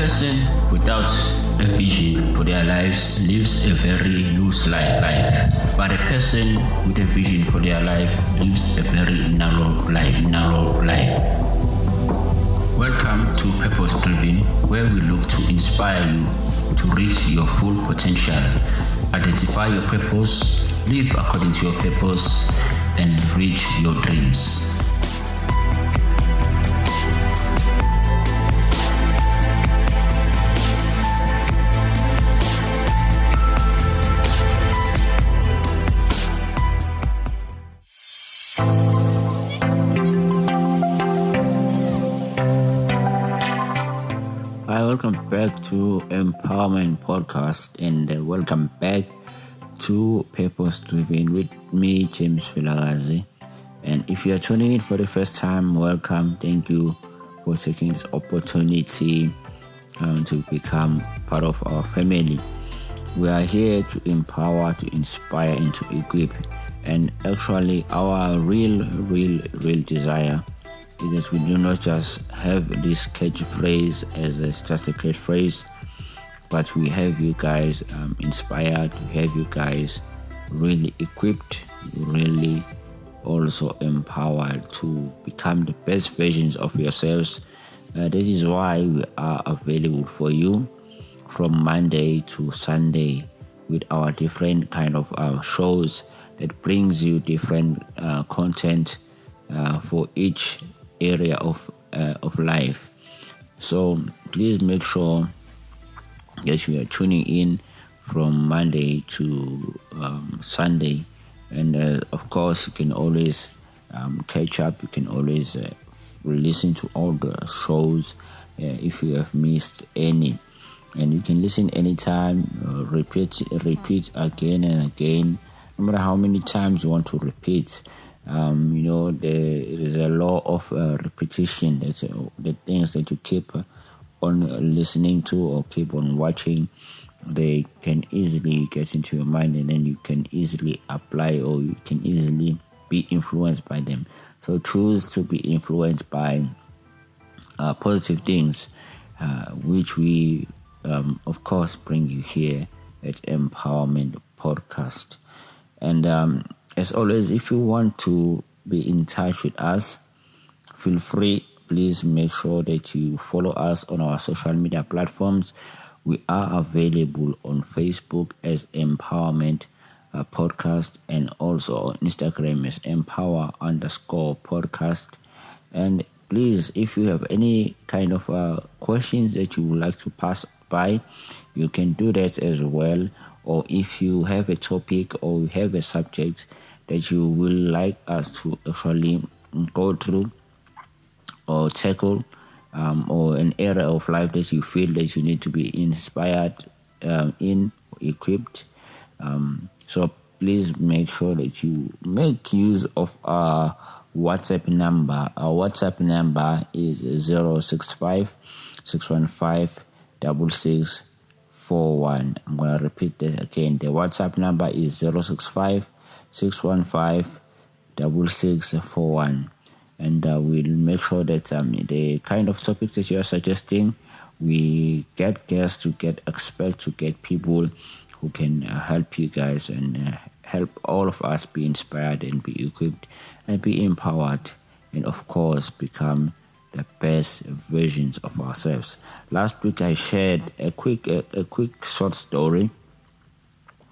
person without a vision for their lives lives a very loose life. But a person with a vision for their life lives a very narrow life. Welcome to Purpose Driven, where we look to inspire you to reach your full potential, identify your purpose, live according to your purpose, and reach your dreams. Hi, welcome back to Empowerment Podcast, and welcome back to Purpose Driven with me, James Vilakazi. And if you are tuning in for the first time, welcome. Thank you for taking this opportunity to become part of our family. We are here to empower, to inspire, and to equip. And actually, our real desire is that we do not just have this catchphrase as just a catchphrase, but we have you guys inspired, we have you guys really equipped, really also empowered to become the best versions of yourselves. That is why we are available for you from Monday to Sunday with our different kind of shows that brings you different content for each area of life. So please make sure that you are tuning in from Monday to Sunday, and of course you can always catch up. You can always listen to all the shows if you have missed any, and you can listen anytime, repeat again and again, no matter how many times you want to repeat. There is a law of repetition. That's the things that you keep on listening to or keep on watching, they can easily get into your mind, and then you can easily apply, or you can easily be influenced by them. So choose to be influenced by positive things, which we of course bring you here at Empowerment Podcast. And as always, if you want to be in touch with us, feel free. Please make sure that you follow us on our social media platforms. We are available on Facebook as Empowerment Podcast, and also on Instagram as Empower_podcast. And please, if you have any kind of questions that you would like to pass by, you can do that as well. Or if you have a topic or you have a subject that you will like us to actually go through or tackle, or an area of life that you feel that you need to be inspired in, equipped. So please make sure that you make use of our WhatsApp number. Our WhatsApp number is 065 615 6641. I'm going to repeat that again. The WhatsApp number is 065 615 6641. And we'll make sure that the kind of topics that you are suggesting, we get guests, to get experts, to get people who can help you guys and help all of us be inspired and be equipped and be empowered, and of course become the best versions of ourselves. Last week I shared a quick short story.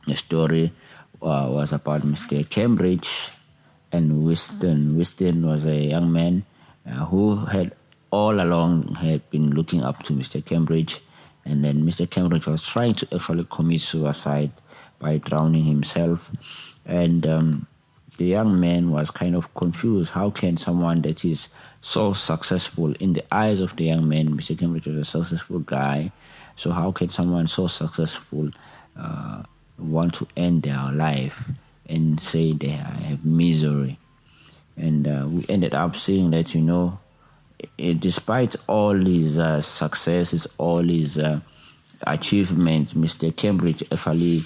The story was about Mr. Cambridge and Winston. Winston was a young man who had all along had been looking up to Mr. Cambridge, and then Mr. Cambridge was trying to actually commit suicide by drowning himself, and the young man was kind of confused. How can someone that is so successful in the eyes of the young man, Mr. Cambridge was a successful guy, so how can someone so successful want to end their life and say they have misery? And we ended up seeing that, despite all his successes, all his achievements, Mr. Cambridge actually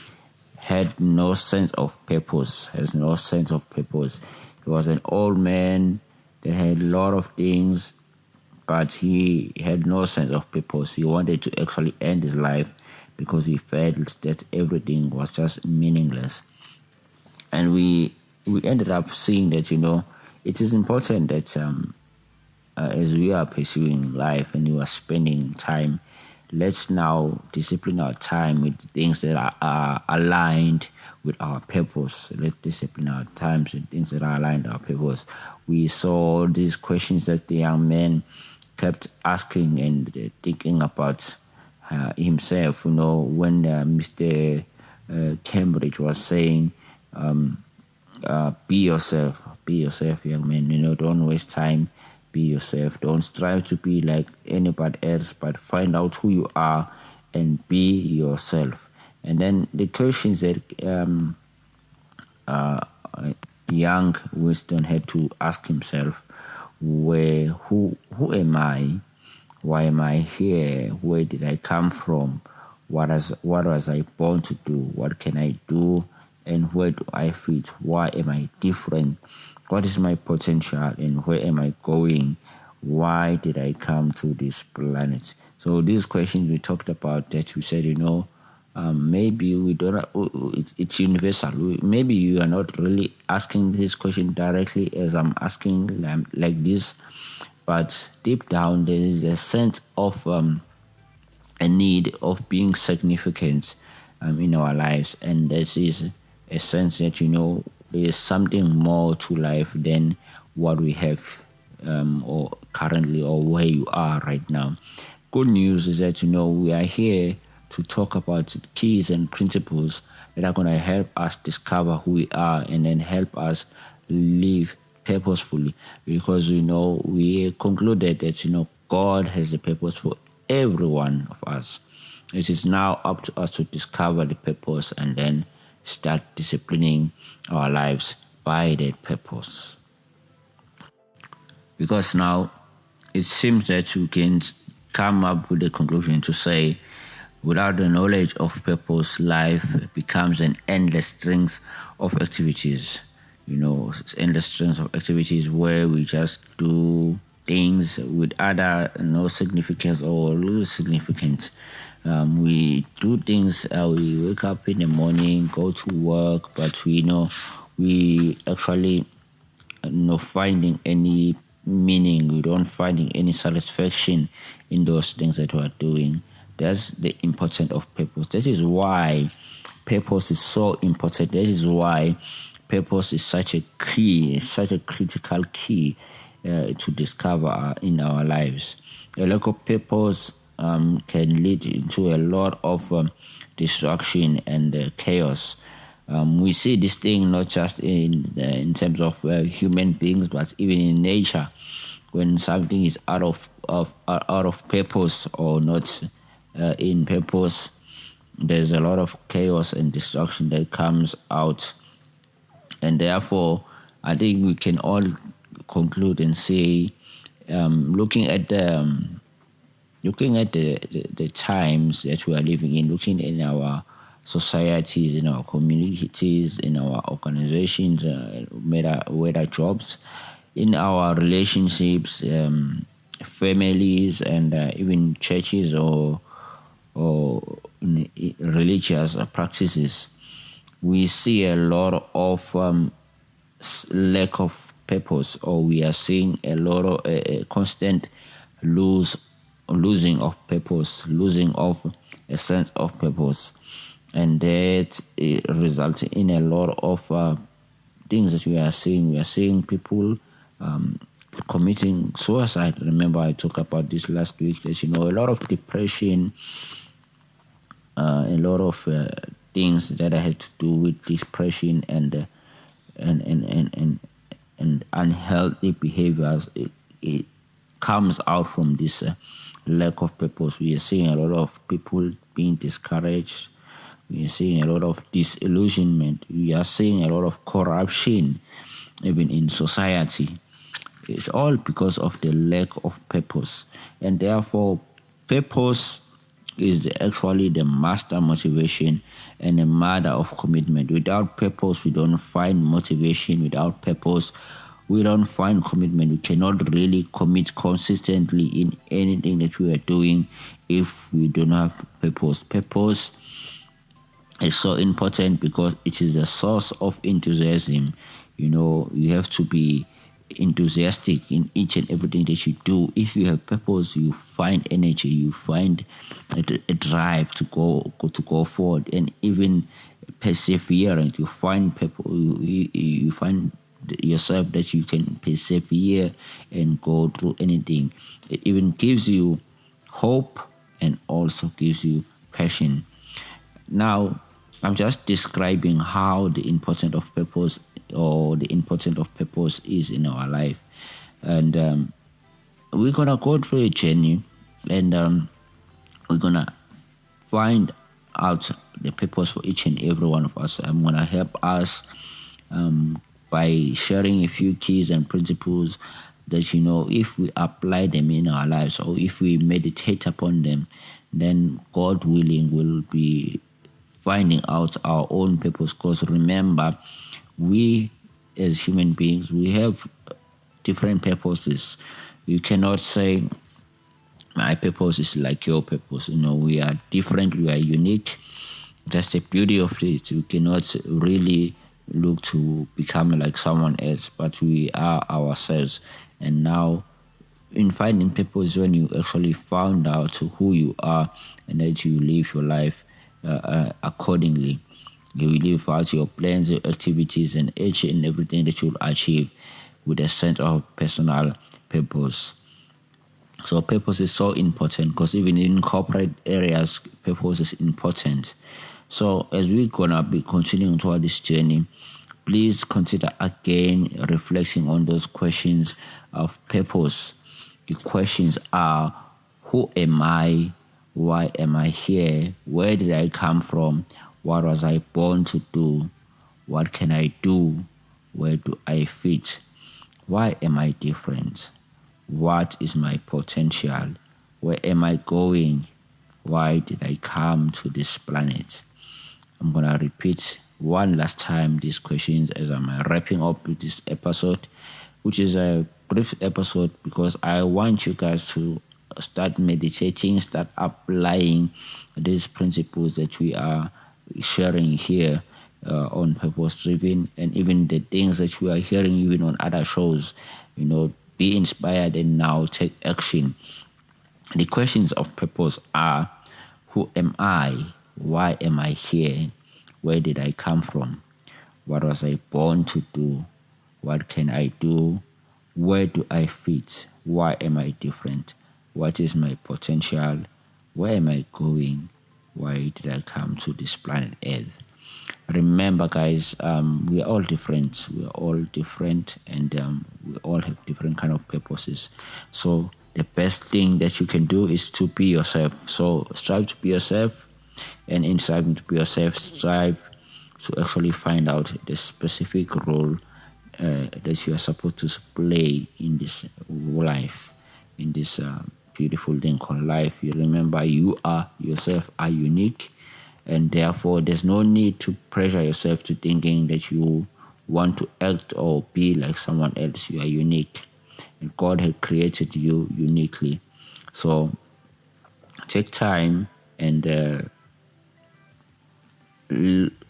has no sense of purpose. He was an old man that had a lot of things, but he had no sense of purpose. He wanted to actually end his life because he felt that everything was just meaningless. And we ended up seeing that, it is important that as we are pursuing life and we are spending time, let's now discipline our time with things that are aligned with our purpose. Let's discipline our times with things that are aligned with our purpose. We saw these questions that the young man kept asking and thinking about himself. When Mr. Cambridge was saying, be yourself, young man. Don't waste time. Be yourself. Don't strive to be like anybody else, but find out who you are and be yourself. And then the questions that young Winston had to ask himself were, who am I? Why am I here? Where did I come from? What was I born to do? What can I do? And where do I fit? Why am I different? What is my potential and where am I going? Why did I come to this planet? So these questions we talked about that we said, maybe we don't. It's universal. Maybe you are not really asking this question directly as I'm asking like this, but deep down there is a sense of a need of being significant in our lives, and this is a sense that there is something more to life than what we have or currently or where you are right now. Good news is that we are here to talk about keys and principles that are going to help us discover who we are and then help us live purposefully, because we concluded that God has a purpose for every one of us. It is now up to us to discover the purpose and then start disciplining our lives by that purpose. Because now it seems that you can come up with a conclusion to say, without the knowledge of purpose, life becomes an endless string of activities. Endless strings of activities where we just do things with other no significance or little significance. We do things, we wake up in the morning, go to work, but we actually not finding any meaning, we don't finding any satisfaction in those things that we are doing. That's the importance of purpose. That is why purpose is so important. That is why purpose is such a key, such a critical key to discover in our lives. A lack of purpose can lead into a lot of destruction and chaos. We see this thing not just in terms of human beings, but even in nature. When something is out of purpose or not in purpose, there's a lot of chaos and destruction that comes out. And therefore, I think we can all conclude and say, looking at the times that we are living in, looking in our societies, in our communities, in our organizations, whether jobs, in our relationships, families, and even churches or religious practices, we see a lot of lack of purpose, or we are seeing a lot of a constant losing of purpose, losing of a sense of purpose, and that results in a lot of things that we are seeing. We are seeing people committing suicide. Remember, I talked about this last week. That a lot of depression, a lot of things that had to do with depression and unhealthy behaviors. It comes out from this lack of purpose. We are seeing a lot of people being discouraged. We are seeing a lot of disillusionment. We are seeing a lot of corruption, even in society. It's all because of the lack of purpose. And therefore, purpose is actually the master motivation and the mother of commitment. Without purpose, we don't find motivation. Without purpose, we don't find commitment, we cannot really commit consistently in anything that we are doing if we do not have purpose. Purpose is so important because it is a source of enthusiasm. You have to be enthusiastic in each and everything that you do. If you have purpose, you find energy, you find a drive to go forward, and even perseverance. You find people, you find yourself that you can persevere and go through anything. It even gives you hope and also gives you passion. Now, I'm just describing how the importance of purpose is in our life, and we're gonna go through a journey, and we're gonna find out the purpose for each and every one of us. I'm gonna help us by sharing a few keys and principles that if we apply them in our lives, or if we meditate upon them, then God willing we'll be finding out our own purpose. Because remember, we as human beings, we have different purposes. You cannot say my purpose is like your purpose. We are different, we are unique. That's the beauty of it. We cannot really look to become like someone else, but we are ourselves. And now, in finding purpose, when you actually found out who you are, and that you live your life accordingly. You will live out your plans, your activities, and each and everything that you'll achieve with a sense of personal purpose. So purpose is so important, because even in corporate areas, purpose is important. So as we're gonna be continuing toward this journey, please consider again reflecting on those questions of purpose. The questions are: who am I? Why am I here? Where did I come from? What was I born to do? What can I do? Where do I fit? Why am I different? What is my potential? Where am I going? Why did I come to this planet? I'm going to repeat one last time these questions as I'm wrapping up with this episode, which is a brief episode, because I want you guys to start meditating, start applying these principles that we are sharing here on Purpose Driven, and even the things that we are hearing even on other shows. Be inspired and now take action. The questions of purpose are: who am I? Why am I here? Where did I come from? What was I born to do? What can I do? Where do I fit? Why am I different? What is my potential? Where am I going? Why did I come to this planet Earth? Remember, guys, we are all different. We are all different, and we all have different kind of purposes. So the best thing that you can do is to be yourself. So strive to be yourself, and in striving to be yourself, strive to actually find out the specific role that you are supposed to play in this life, in this beautiful thing called life. You remember, you are yourself are unique, and therefore there's no need to pressure yourself to thinking that you want to act or be like someone else. You are unique, and God had created you uniquely. So take time and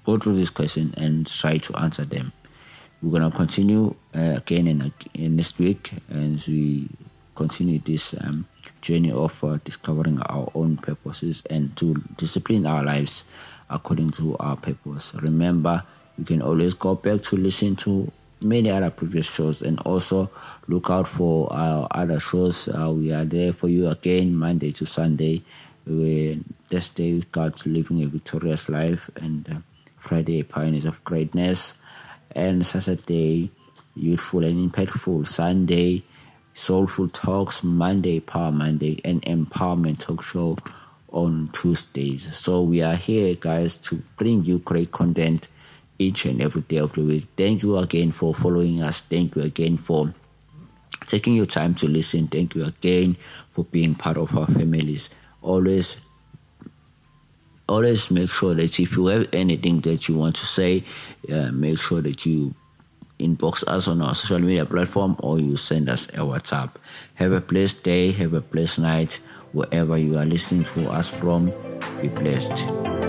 go through this question and try to answer them. We're gonna continue again and next week as we continue this journey of discovering our own purposes and to discipline our lives according to our purpose. Remember, you can always go back to listen to many other previous shows, and also look out for our other shows. We are there for you again Monday to Sunday. Thursday we got Living a Victorious Life, and Friday Pioneers of Greatness, and Saturday Youthful and Impactful, Sunday Soulful Talks, Monday Power Monday, and Empowerment Talk Show on Tuesdays. So we are here, guys, to bring you great content each and every day of the week. Thank you again for following us. Thank you again for taking your time to listen. Thank you again for being part of our families. Always make sure that if you have anything that you want to say, make sure that you inbox us on our social media platform, or you send us a WhatsApp. Have a blessed day, have a blessed night, wherever you are listening to us from. Be blessed.